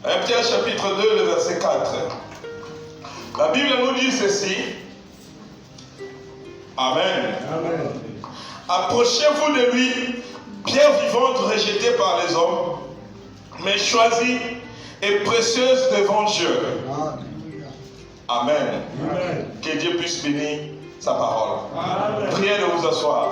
1 Pierre chapitre 2, le verset 4. La Bible nous dit ceci. Amen. Amen. Approchez-vous de lui, pierre vivante rejetée par les hommes, mais choisie et précieuse devant Dieu. Amen. Amen. Que Dieu puisse bénir sa parole. Amen. Priez de vous asseoir.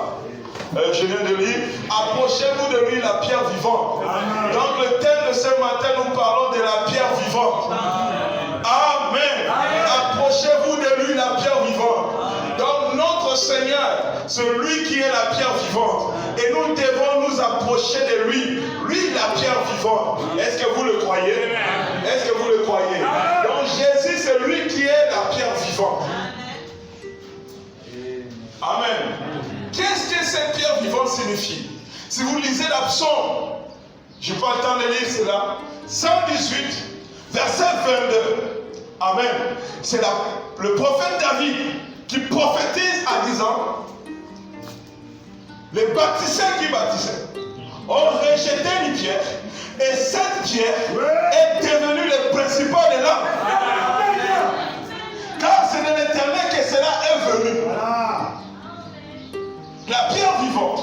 Je viens de lire, approchez-vous de lui, la pierre vivante. Amen. Donc le thème de ce matin, nous parlons de la pierre vivante. Amen. Approchez-vous de lui, la pierre vivante. Donc notre Seigneur, celui qui est la pierre vivante. Et nous devons nous approcher de lui. Lui, la pierre vivante. Est-ce que vous le croyez? Est-ce que vous le croyez? Donc Jésus, c'est lui qui est la pierre vivante. Amen. Qu'est-ce que cette pierre vivante signifie? Si vous lisez la psaume, je n'ai pas le temps de lire cela, 118, verset 22. Amen. C'est le prophète David qui prophétise en disant, les bâtisseurs qui bâtissaient ont rejeté une pierre, et cette pierre est devenue le principal de l'âme. Car c'est de l'Éternel que cela est venu. La pierre vivante.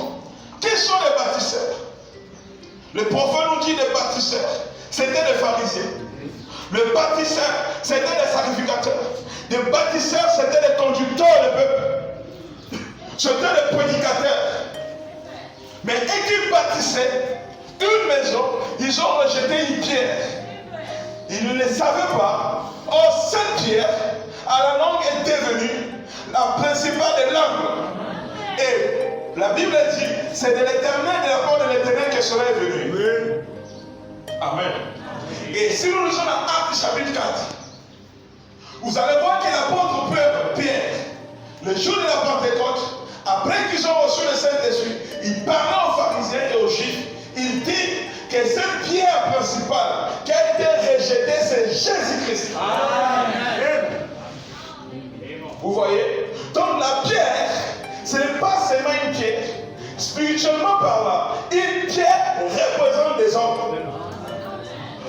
Qui sont les bâtisseurs? Le prophète nous dit les bâtisseurs. C'était les pharisiens. Le bâtisseur, c'était les sacrificateurs. Les bâtisseurs, c'était les conducteurs du peuple. C'était les prédicateurs. Mais et qu'ils bâtissaient une maison, ils ont rejeté une pierre. Ils ne le savaient pas. Or, cette pierre, à la longue, est devenue la principale de l'angle. Et la Bible dit, c'est de l'Éternel, de la part de l'Éternel que cela est venu. Oui. Amen. Et si nous lisons dans Actes chapitre 4, vous allez voir que l'apôtre Pierre, le jour de la Pentecôte, après qu'ils ont reçu le Saint-Esprit, il parlait aux pharisiens et aux juifs. Il dit que cette pierre principale qui a été rejetée, c'est Jésus-Christ. Amen. Vous voyez? Donc la pierre, ce n'est pas seulement une pierre. Spirituellement parlant, une pierre représente des hommes.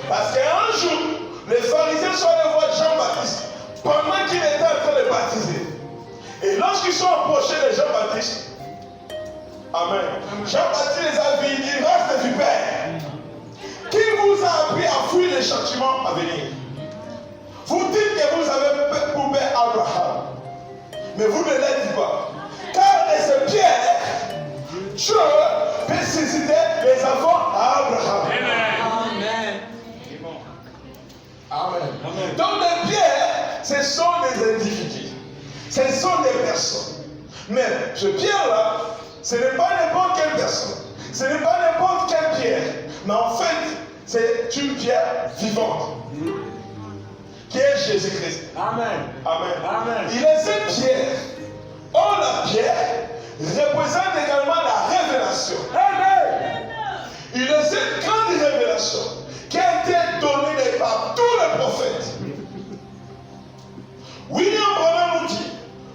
Parce qu'un jour, les pharisiens sont allés voir Jean-Baptiste pendant qu'il était en train de baptiser. Et lorsqu'ils sont approchés de Jean-Baptiste, Amen. Jean-Baptiste les a vus, il dit, race de vipères, qui vous a appris à fuir les châtiments à venir? Vous dites que vous avez pour père Abraham, mais vous ne l'êtes pas. Car de ces pierres, Dieu peut susciter les enfants à Abraham. Amen. Amen. Amen. Donc les pierres, ce sont des individus. Ce sont des personnes. Mais ce pierre-là, ce n'est pas n'importe quelle personne. Ce n'est pas n'importe quelle pierre. Mais en fait, c'est une pierre vivante. Qui est Jésus-Christ. Amen. Amen. Amen. Il est cette pierre. Or, la pierre représente également la révélation. Amen. Il est cette grande révélation qui a été donnée par tous les prophètes. William Branham nous dit,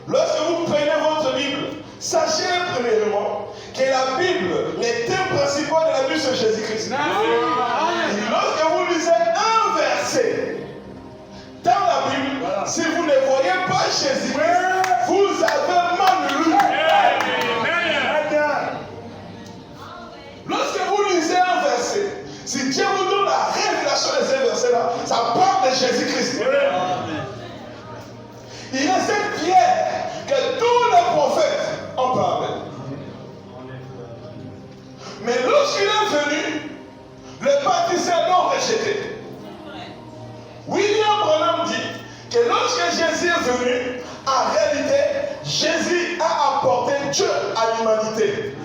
lorsque vous prenez votre Bible, sachez premièrement que la Bible, les thèmes principaux de la Bible, c'est Jésus-Christ. Et lorsque vous lisez un verset dans la Bible, si vous ne voyez pas Jésus, vous avez mal lu. Lorsque vous lisez un verset, si Dieu vous donne la révélation de ces versets-là, ça parle de Jésus-Christ. Il est cette pierre que tous les prophètes ont parlé. Mais lorsqu'il est venu, les bâtisseurs l'ont rejeté. William Branham dit que lorsque Jésus est venu, en réalité, Jésus a apporté Dieu à l'humanité.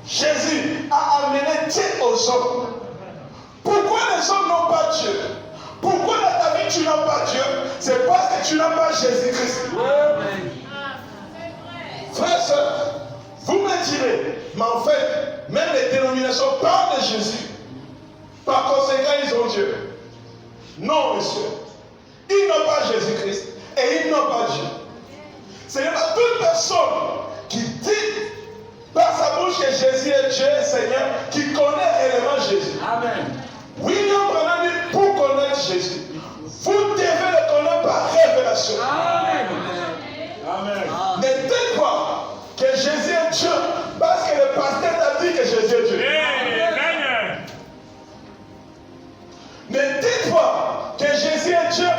Jésus a amené Dieu aux hommes. Pourquoi les hommes n'ont pas Dieu? Pourquoi dans ta vie tu n'as pas Dieu? C'est parce que tu n'as pas Jésus-Christ. Frères et sœurs, vous me direz, mais en fait, même les dénominations parlent de Jésus. Par conséquent, ils ont Dieu. Non, monsieur. Ils n'ont pas Jésus-Christ et ils n'ont pas Dieu. Ce n'est pas toute personne qui dit par par sa bouche que Jésus est Dieu et Seigneur, qui connaît réellement Jésus. Amen. William Branham dit, pour connaître Jésus, vous devez le connaître par révélation. Amen. Amen. Ne dites pas que Jésus est Dieu parce que le pasteur t'a dit que Jésus est Dieu. Amen. Ne dites pas que Jésus est Dieu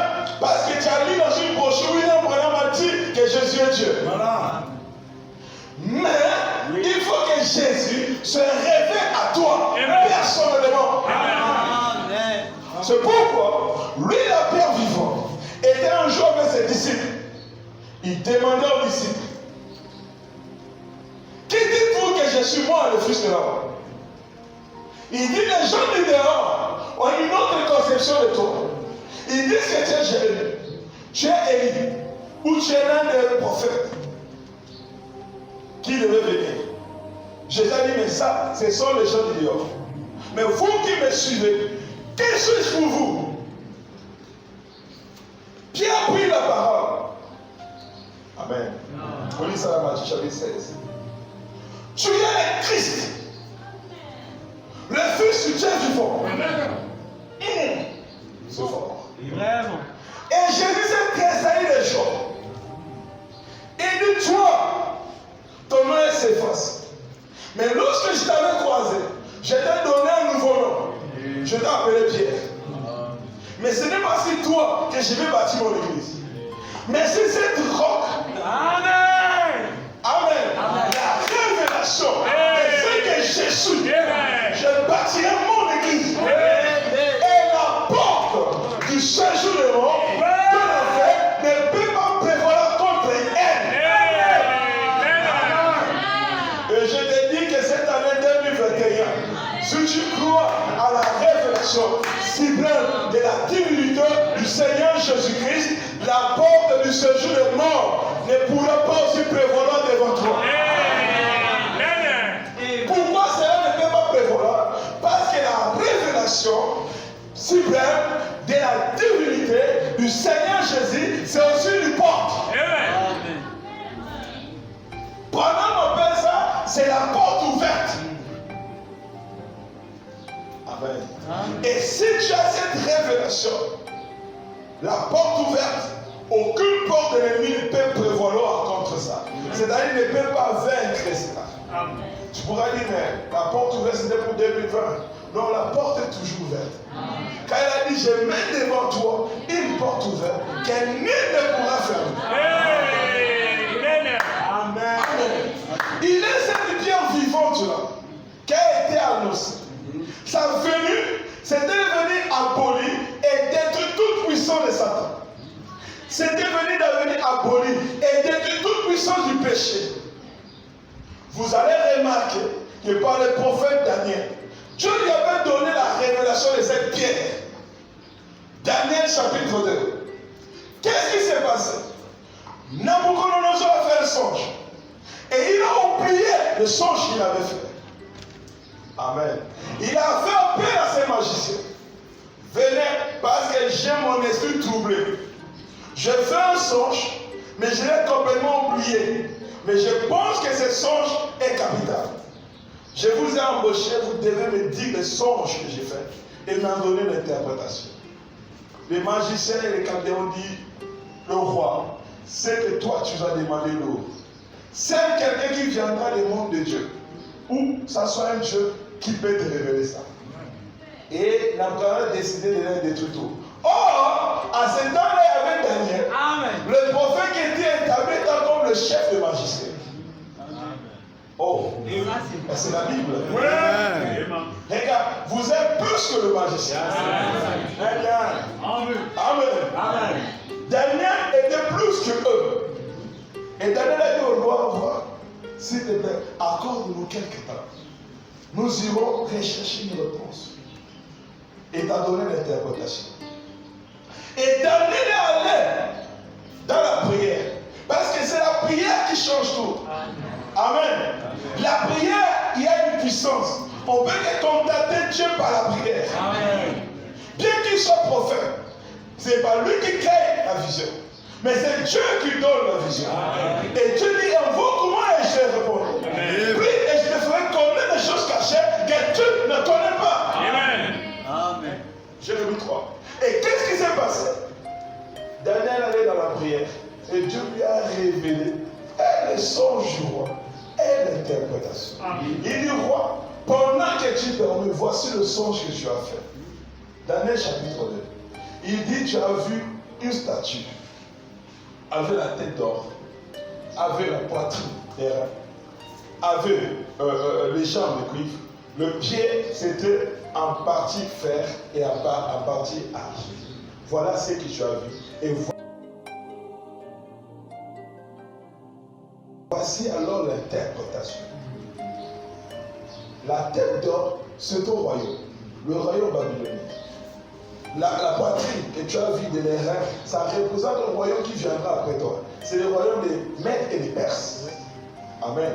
parce que tu as lu dans une brochure, William Branham a dit que Jésus est Dieu. Voilà. Mais il faut que Jésus se révèle à toi personnellement. Amen. C'est pourquoi lui, la Pierre vivant, était un jour avec ses disciples. Il demandait aux disciples, qui dites-vous que je suis moi, le Fils de l'homme? Il dit, les gens du dehors ont une autre conception de toi. Ils disent que tu es Jérémie, tu es Élie, ou tu es l'un des prophètes qui devait venir. Jésus a dit, mais ça, ce sont les gens du dehors. Mais vous qui me suivez, qui suis-je pour vous? Qui a pris la parole? Amen. On lit ça dans Matthieu chapitre 16. Tu es le Christ, le Fils du Dieu vivant. C'est fort. Vraiment. Et Jésus s'est tressailli les jours. Il dit, toi, ton nom est Céphas. Mais lorsque je t'avais croisé, je t'ai donné un nouveau nom. Je t'ai appelé Pierre. Mais ce n'est pas sur toi que je vais bâtir mon église. Mais c'est cette roc. Amen. Amen. Amen. La révélation de ce que je suis. Amen. Je bâtirai mon église. Et la porte du séjour de mort de l'enfer ne peut pas prévaloir contre elle. Et je te dis que cette année 2021, si tu crois à la révélation suprême de la divinité du Seigneur Jésus-Christ, la porte du séjour de mort ne pourra pas aussi prévaloir devant toi. Pourquoi cela ne peut pas prévaloir? Parce que la révélation suprême de la divinité du Seigneur Jésus, c'est aussi une porte. Pendant qu'on appelle ça, c'est la porte ouverte. Amen. Et si tu as cette révélation, la porte ouverte, aucune porte de l'ennemi ne peut prévaloir contre ça. C'est-à-dire ne peut pas vaincre ça. Tu pourras dire, mais la porte ouverte c'était pour 2020. Non, la porte est toujours ouverte. Quand il a dit, je mets devant toi une porte ouverte que nul ne pourra fermer. Amen. Amen. Il est cette pierre vivante là qui a été annoncée. Sa venue, c'était de venir abolir et détruire toute puissance de Satan. C'était venu de venir abolir et détruire toute puissance du péché. Vous allez remarquer que par le prophète Daniel, Dieu lui avait donné la révélation de cette pierre. Daniel chapitre 2. Qu'est-ce qui s'est passé? Nabucodonosor a fait le songe. Et il a oublié le songe qu'il avait fait. Amen. Il a fait appel à ces magiciens. Venez, parce que j'ai mon esprit troublé. Je fais un songe, mais je l'ai complètement oublié. Mais je pense que ce songe est capital. Je vous ai embauché, vous devez me dire le songe que j'ai fait et m'en donner l'interprétation. Les magiciens et les chaldéens ont dit, le roi, c'est que toi tu as demandé l'eau. C'est quelqu'un qui viendra du monde de Dieu. Ou ça soit un Dieu qui peut te révéler ça. Et Nabucodonosor a décidé de les détruire tout. Or, à ce temps-là, il y avait Daniel, le prophète qui était établi comme le chef de magicien. Oh, c'est la Bible. Regarde, vous êtes plus que le magicien. Amen. Daniel était plus que eux. Et Daniel a dit au roi, s'il te plaît, accorde-nous quelques temps. Nous irons rechercher une réponse. Et t'a donné l'interprétation. Et Daniel est allé dans la prière. Parce que c'est la prière qui change tout. Amen. La prière, il y a une puissance. On peut contacter Dieu par la prière. Amen. Bien qu'il soit prophète, ce n'est pas lui qui crée la vision. Mais c'est Dieu qui donne la vision. Amen. Et Dieu dit, invoque-moi et je réponds. Prie et je te révélé est le songe du roi, est l'interprétation. Il dit, roi, pendant que tu dormais, voici le songe que tu as fait. Daniel chapitre 2. Il dit, tu as vu une statue avec la tête d'or, avec la poitrine d'airain, avec les jambes de cuivre. Le pied, c'était en partie fer et en partie argent. Voilà ce que tu as vu. Et voici alors l'interprétation. La tête d'or, c'est ton royaume, le royaume babylonien. La poitrine que tu as vue de l'airain, ça représente un royaume qui viendra après toi. C'est le royaume des Mèdes et des Perses. Amen.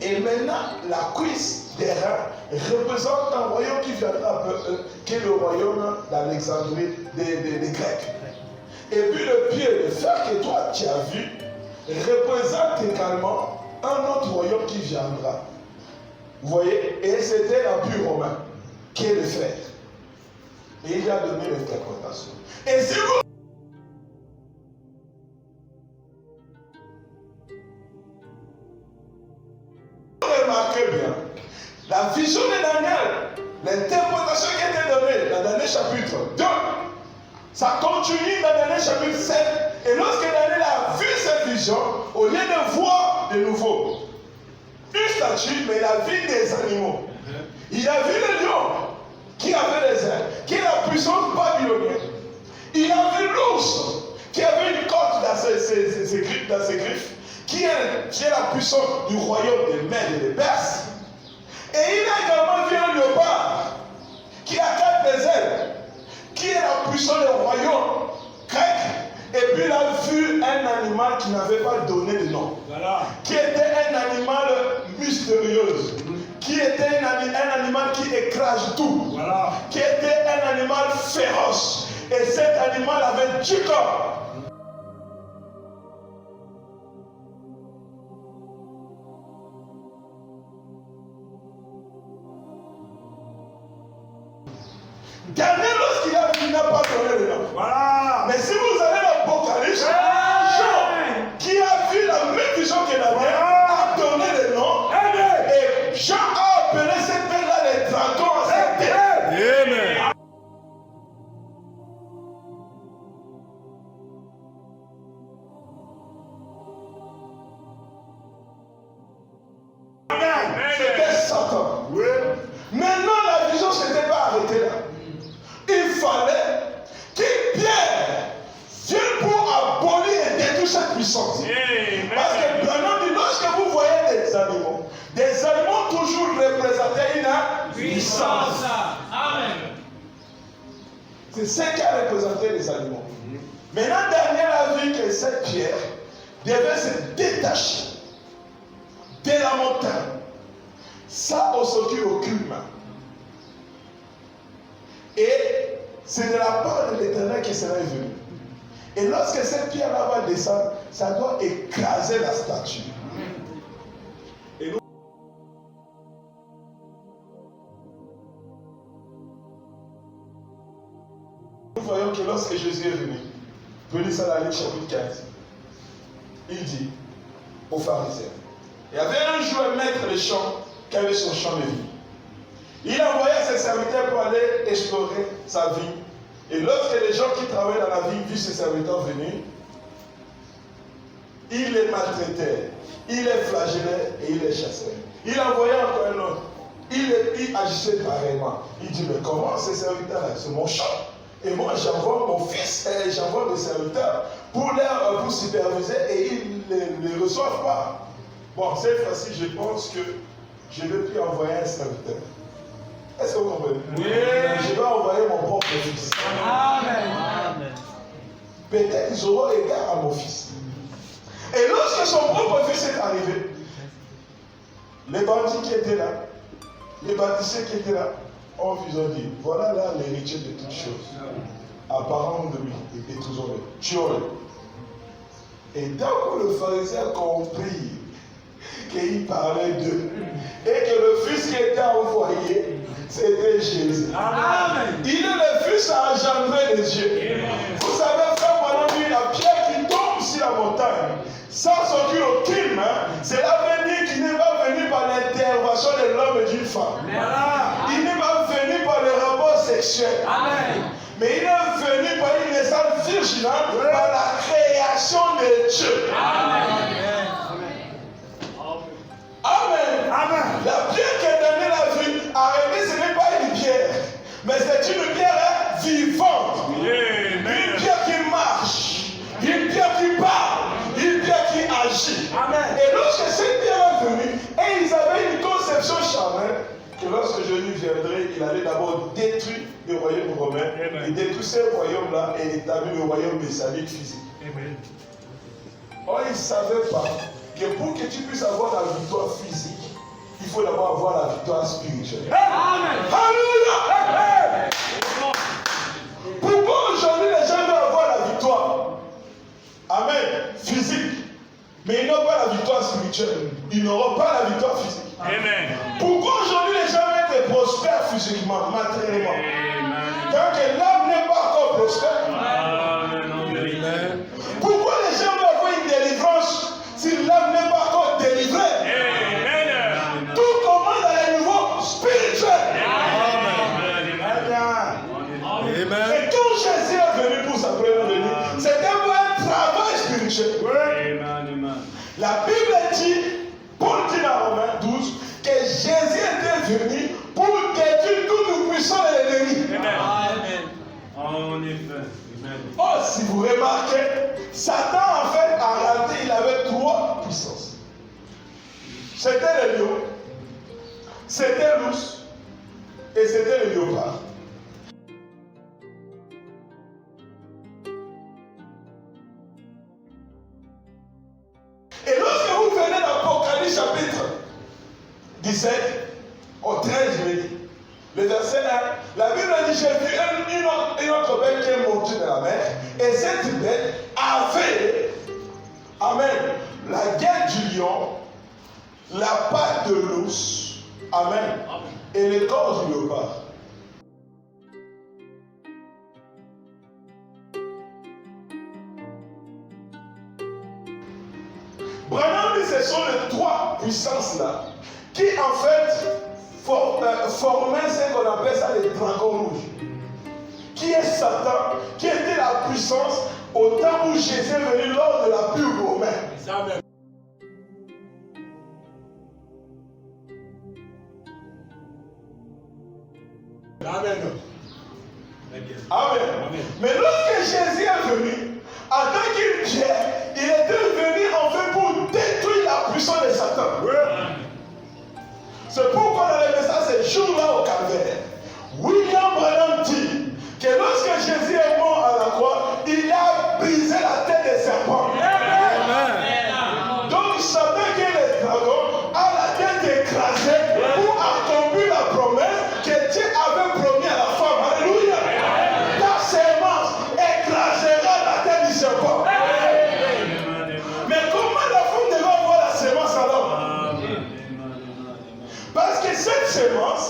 Et maintenant, la cuisse des reins représente un royaume qui viendra après eux, qui est le royaume d'Alexandrie des Grecs. Et puis le pied, le fer que toi tu as vu, représente également un autre royaume qui viendra. Vous voyez? Et c'était l'Empire romain, qui est le fer. Et il a donné l'interprétation. Et si vous remarquez bien, la vision de Daniel, l'interprétation qui a été donnée dans Daniel chapitre 2, ça continue dans Daniel chapitre 7. Et lorsque Daniel a vu cette vision, au lieu de voir de nouveau une statue, mais il a vu des animaux. Il a vu le lion qui avait des ailes, qui est la puissance babylonienne. Il a vu l'ours qui avait une côte dans ses griffes, qui est la puissance du royaume des Mèdes et des Perses. Et il a également vu un léopard qui a 4 ailes, qui est la puissance du royaume grec. Et puis il a vu un animal qui n'avait pas donné de nom, qui était un animal mystérieux, qui était un animal qui écrase tout, qui était un animal féroce. Et cet animal avait 10 corps. Daniel, lorsqu'il a vu, il n'a pas donné le nom. Mais si vous allez dans l'Apocalypse, Jean, qui a vu la même vision que Daniel, a donné le nom. Et Jean a appelé cette bête-là les dragons à cette tête. C'était Satan. Maintenant, la vision ne s'était pas arrêtée là. Il fallait que Pierre vienne pour abolir et détruire cette puissance. Parce que Branham dit, lorsque vous voyez des animaux toujours représentaient une puissance. Amen. C'est ce qui a représenté les animaux. Maintenant, Daniel a vu que cette pierre devait se détacher de la montagne. Ça, on s'occupe aucunement. Et c'est de la part de l'Éternel que cela est venu. Et lorsque cette pierre-là va descendre, ça doit écraser la statue. Et nous voyons que lorsque Jésus est venu, venez ça dans Luc chapitre 15, il dit aux pharisiens, il y avait un jour un maître de champ qui avait son champ de vie. Il envoyait ses serviteurs pour aller explorer sa vie. Et lorsque les gens qui travaillaient dans la vie vu ses serviteurs venir, il les maltraitait, il les flagellait et il les chassait. Il envoyait encore un autre. Il agissait pareillement. Il dit, mais comment ces serviteurs-là, c'est mon champ. Et moi j'envoie mon fils et j'envoie mes serviteurs pour superviser et ils ne les reçoivent pas. Bon, cette fois-ci, je pense que je ne vais plus envoyer un serviteur. Est-ce que vous comprenez? Oui. Je vais envoyer mon propre fils. Amen. Peut-être qu'ils auront égard à mon fils. Et lorsque son propre fils est arrivé, les bandits qui étaient là, les bâtisseurs qui étaient là, ont dit, voilà là l'héritier de toutes choses. Apparemment de lui, et détruisons-le, tuons-le. Et d'un coup, le pharisien a compris qu'il parlait d'eux. Et que le fils qui était envoyé, c'était Jésus. Amen. Il est le fils à engendrer les dieux. Vous savez, frère, voilà, la pierre qui tombe sur la montagne, sans aucune main, cela veut dire qu'il n'est pas venu par l'intervention de l'homme et d'une femme. Il n'est pas venu par le rapport sexuel. Mais il est venu par une naissance virginale, par la création de Dieu. Amen. La pierre qui est donnée la vie, arrêtez, ce n'est pas une pierre, mais c'est une pierre vivante. Une pierre qui marche, une pierre qui parle, une pierre qui agit. Et lorsque cette pierre est venue, et ils avaient une conception charnelle, que lorsque Jésus viendrait, il allait d'abord détruire le royaume romain, il détruit ce royaume-là et établit le royaume messianique physique. Or, ils ne savaient pas que pour que tu puisses avoir la victoire physique, il faut d'abord avoir la victoire spirituelle. Alléluia! Pourquoi aujourd'hui les gens veulent avoir la victoire? Amen. Physique. Mais ils n'ont pas la victoire spirituelle. Ils n'auront pas la victoire physique. Amen. Pourquoi aujourd'hui les gens veulent être prospères physiquement, matériellement? Tant que l'âme n'est pas encore prospère. Pourquoi les gens veulent avoir une délivrance si l'âme n'est pas encore délivrée? Tout commence dans les niveaux spirituels. Et quand Jésus est venu pour sa première venue, c'était pour un travail spirituel. La Bible dit, Paul dit dans Romains 12, que Jésus était venu pour détruire tout le puissant de l'ennemi. Oh, si vous remarquez, Satan en fait, en réalité, il avait trois puissances. C'était le lion, c'était l'ours et c'était le léopard. Et lorsque vous venez dans l'Apocalypse chapitre 17, au 13, je vais dire, le verset 1, la Bible dit, j'ai vu une autre bête qui est montée de la mer, et cette bête avait, amen, la gueule du lion, la patte de l'ours, amen, et le corps du léopard. Branham dit ce sont les trois puissances-là qui en fait formaient ce qu'on appelle ça les dragons rouges. Qui est Satan, qui était la puissance au temps où Jésus est venu lors de la purge romaine. Amen. Amen. Mais lorsque Jésus est venu, en tant qu'une pierre, il était venu en fait pour détruire la puissance de Satan. C'est pourquoi dans les messages ces jours-là au calvaire, William Branham dit que lorsque Jésus est mort à la croix, il a brisé la tête des serpents. Donc Satan qui est le dragon a la tête écrasée pour accomplir la promesse que Dieu avait promis à la femme. Alléluia. Ta sémence écrasera la tête du serpent. Mais comment la femme devait avoir la sémence alors? Parce que cette sémence,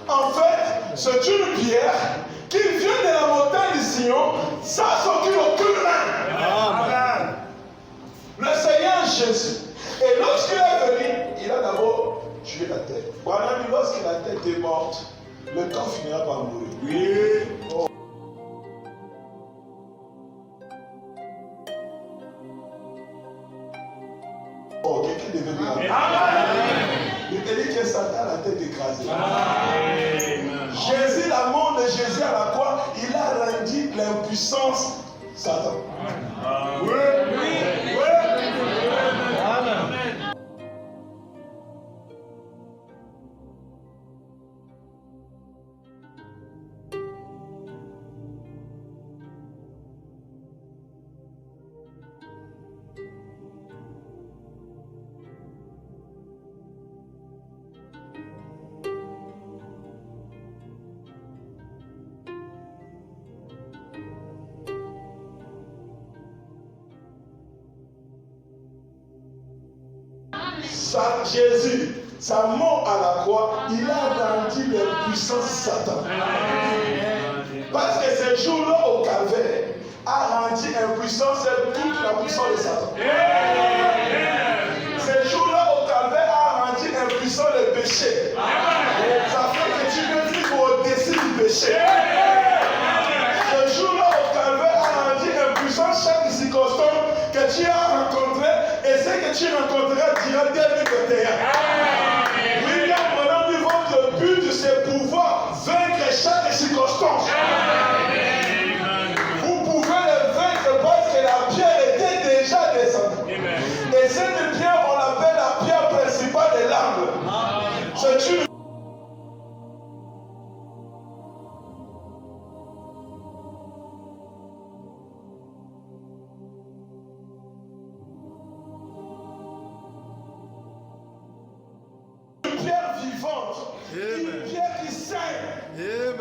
en fait, c'est une pierre qui vient de la montagne de Sion sans aucune main. Le Seigneur Jésus. Et lorsqu'il est venu, il a d'abord tué la tête. Voilà, lorsque la tête est morte, le corps finira par mourir. Oui. Oh. Oh, quelqu'un devait dire Amen. Il te dit que Satan a la tête écrasée. Amen. Jésus, la mort de Jésus à la croix, il a rendu l'impuissance Satan. Amen. Oui. Oui. Oui. Amen. Jésus, sa mort à la croix, il a rendu l'impuissance Satan. Parce que ce jour-là au calvaire, a rendu impuissant toute la puissance de Satan. Ce jour-là au calvaire a rendu impuissant le péché. Ça fait que tu peux vivre au-dessus du péché. Ce jour-là au calvaire a rendu impuissant chaque circonstance que tu as rencontré et ce que tu rencontreras durant 2021. William Branham dit votre but c'est pouvoir vaincre chaque circonstance. Vous pouvez le vaincre parce que la pierre était déjà descendue. Et cette pierre, on l'appelle la pierre principale de l'angle. C'est une pierre vivante, une pierre qui saigne, une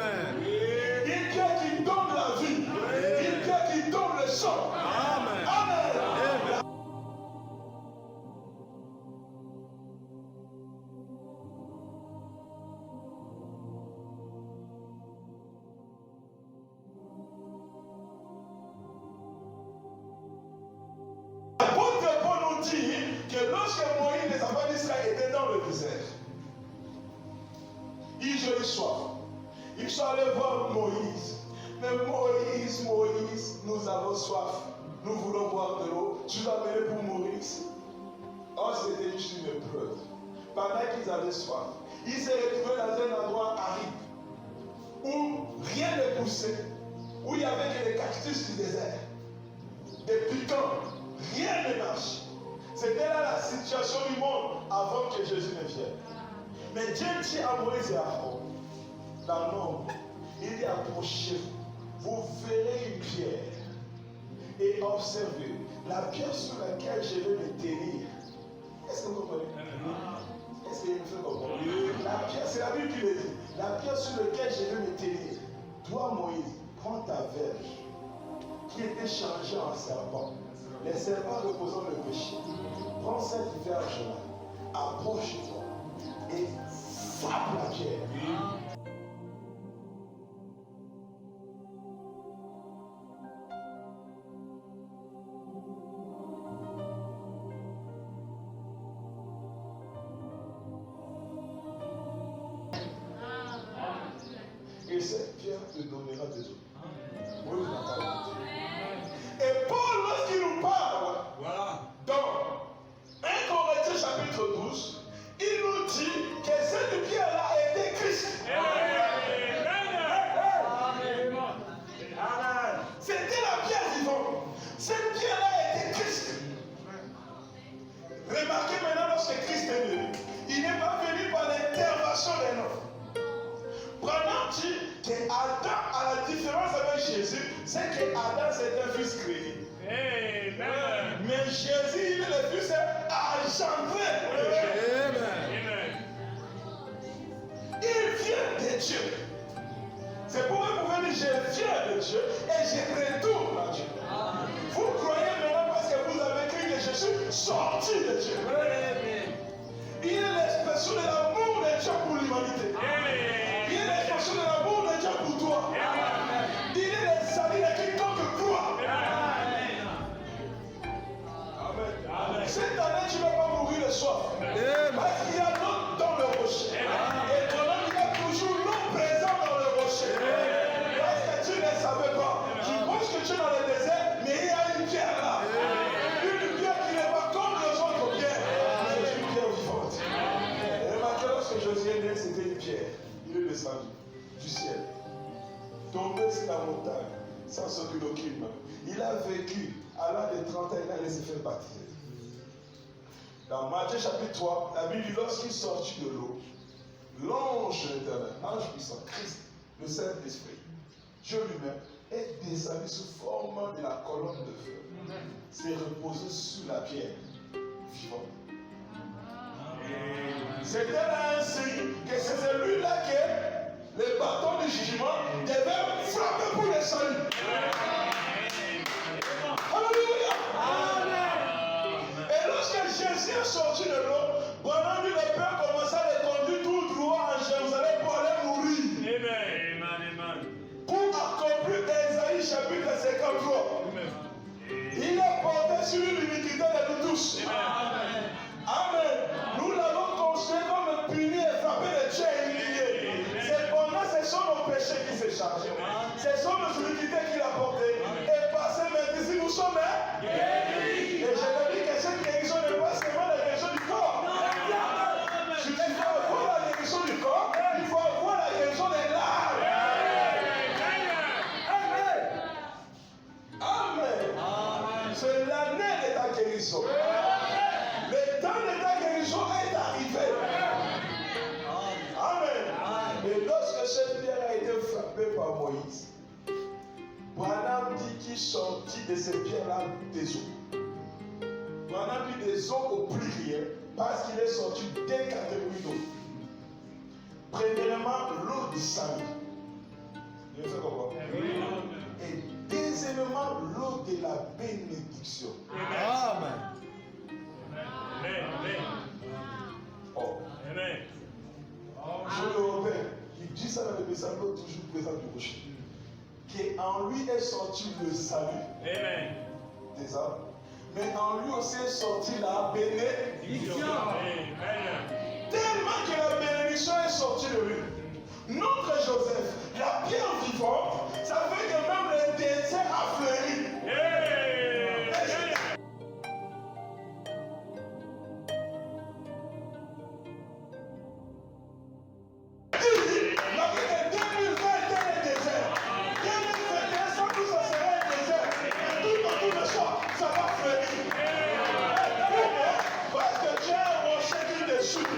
pierre qui donne la vie, une pierre qui donne le sang. Amen. L'apôtre Paul nous dit que lorsque Moïse, les enfants d'Israël étaient dans le désert, ils avaient soif. Ils sont allés voir Moïse. Mais Moïse, nous avons soif. Nous voulons boire de l'eau. Tu vas venir pour mourir ici. Oh, c'était juste une épreuve. Pendant qu'ils avaient soif, ils se retrouvaient dans un endroit aride où rien ne poussait, où il y avait que des cactus du désert, des piquants, rien ne marche. C'était là la situation du monde avant que Jésus ne vienne. Mais Dieu dit à Moïse et à Aaron, dans l'ombre, il dit approchez-vous, vous verrez une pierre et observez la pierre sur laquelle je vais me tenir. Est-ce que vous comprenez? Est-ce qu'il me fait comprendre? La pierre, c'est la Bible qui le dit. La pierre sur laquelle je vais me tenir. Toi, Moïse, prends ta verge qui était changée en serpent. Les serpents représentent le péché. Prends cette verge-là, approche-toi et frappe la pierre. Et cette pierre te donnera des eaux. Oui, et Paul, lorsqu'il nous parle, dans 1 Corinthiens chapitre 12, il nous dit que cette pierre-là était Christ. C'était la pierre vivante. Cette pierre-là était Christ. Remarquez maintenant lorsque Christ est venu, il n'est pas venu par l'intervention d'un homme. Branham dit qu'Adam, à la différence avec Jésus, c'est que Adam c'est un fils créé. Mais Jésus, il est le fils engendré. Il vient de Dieu. C'est pourquoi vous pouvez dire je viens de Dieu et je retourne à Dieu. Vous croyez maintenant parce que vous avez cru que je suis sorti de Dieu. Il est l'expression de l'amour de Dieu pour l'humanité. Il est l'expression de l'amour de Dieu pour toi. Il est le salut de quiconque croit. Amen. Cette année, tu ne vas pas mourir de soif. Parce qu'il y a l'eau dans le rocher. Et quand même, il y a toujours l'eau présente dans le rocher. Parce que tu ne savais pas. Tu penses que tu es dans le désert, mais il y a une pierre là. Une pierre qui n'est pas comme les autres pierres. C'est une pierre vivante. Et remarquez, lorsque Josué est né, c'était une pierre. Il est descendu du ciel, tombé sur la montagne, sans aucune main. Il a vécu, à l'âge de 31 ans, il s'est fait baptiser. Dans Matthieu chapitre 3, la Bible dit lorsqu'il sortit de l'eau, l'ange de l'Éternel, l'ange puissant, Christ, le Saint-Esprit, Dieu lui-même, est descendu sous forme de la colonne de feu. S'est reposé sur la pierre vivante. C'était là un signe que c'est celui-là que le bâton du jugement devait frapper pour le salut. Alléluia. Et lorsque Jésus est sorti de l'eau, pendant que le Père commençait à le conduire tout droit en Jérusalem pour aller mourir. Pour accomplir Ésaïe chapitre 53. guérison est arrivée. Amen. Et lorsque cette pierre a été frappée par Moïse, Branham dit qu'il sortit de ces pierres-là des eaux. Branham dit des eaux au pluriel parce qu'il est sorti des catégories d'eau. Premièrement, l'eau du salut. Vous savez quoi? Et deuxièmement, l'eau de la bénédiction. Amen. Oh. Amen. Je le repère. Il dit ça dans le message toujours présent du rocher. Qu'en lui est sorti le salut des âmes. Mais en lui aussi est sorti la bénédiction. Tellement que la bénédiction est sortie de lui. Notre Joseph, la pierre vivante, ça fait que même le désert a fleuri. La vie de 2020 était le désert. 2021, sans tout ça serait un désert. Et tout autour de soi, ça va fleurir. Parce que Dieu a un rocher qui dessus.